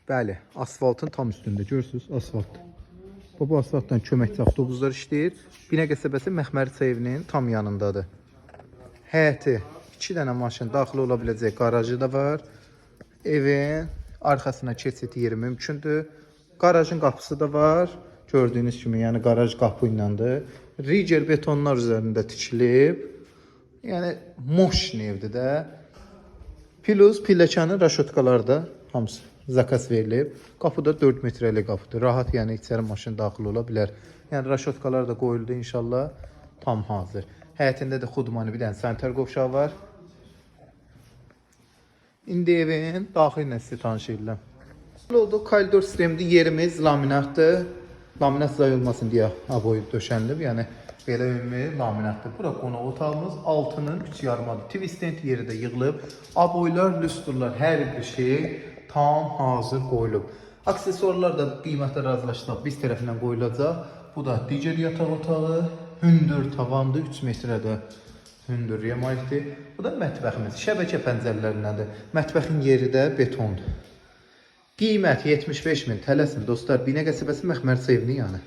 Bəli, asfaltın tam üstündə görürsünüz, asfalt. Bu asfaltdan köməkçi avtobuslar işləyir. Binə qəsəbəsi Məxmərçi evinin tam yanındadır. Həyəti 2 dənə maşın daxil ola biləcək qarajı da var. Evin arxasına keçid yeri mümkündür. Qarajın qapısı da var. Gördüyünüz kimi, yəni qaraj qapı iləndir. Rigel betonlar üzərində tikilib. Yəni moşn evdir də. Plus pilləkənin raşotkaları da hamısı zakaz verilib. Qapı da 4 metrəlik qapıdır. Rahat, yəni içəri maşın daxil ola bilər. Yəni raşotkalar da qoyuldu inşallah. Tam hazır. Həyətində də xudmani bir dənə sanitar qovşağı var. İndi evin daxili ilə sizi tanış edirəm. Oldu, koridor sistemli yerimiz laminatdır. Laminat zayılmasın deyə aboy döşənilib. Yəni belə ümumi laminatdır. Bura qonaq otağımız 6-nın 3 yarımadır. TV stand yeri də yığılıb. Aboylar, lüstrlar, hər bir şey tam hazır qoyulub. Aksesuarlar da qiymətlə razılaşdıq. Biz tərəfindən qoyulacaq. Bu da digər yataq otağı. Hündür tavandır, 3 metrədə hündürlüyə malikdir. Bu da mətbəximiz. Şəbəkə pəncərələrindəndir. Mətbəxin yeri də betondur. Qiymət 75 min. Tələsin dostlar. Binə qəsəbəsi Məxmərçi evinin yanı.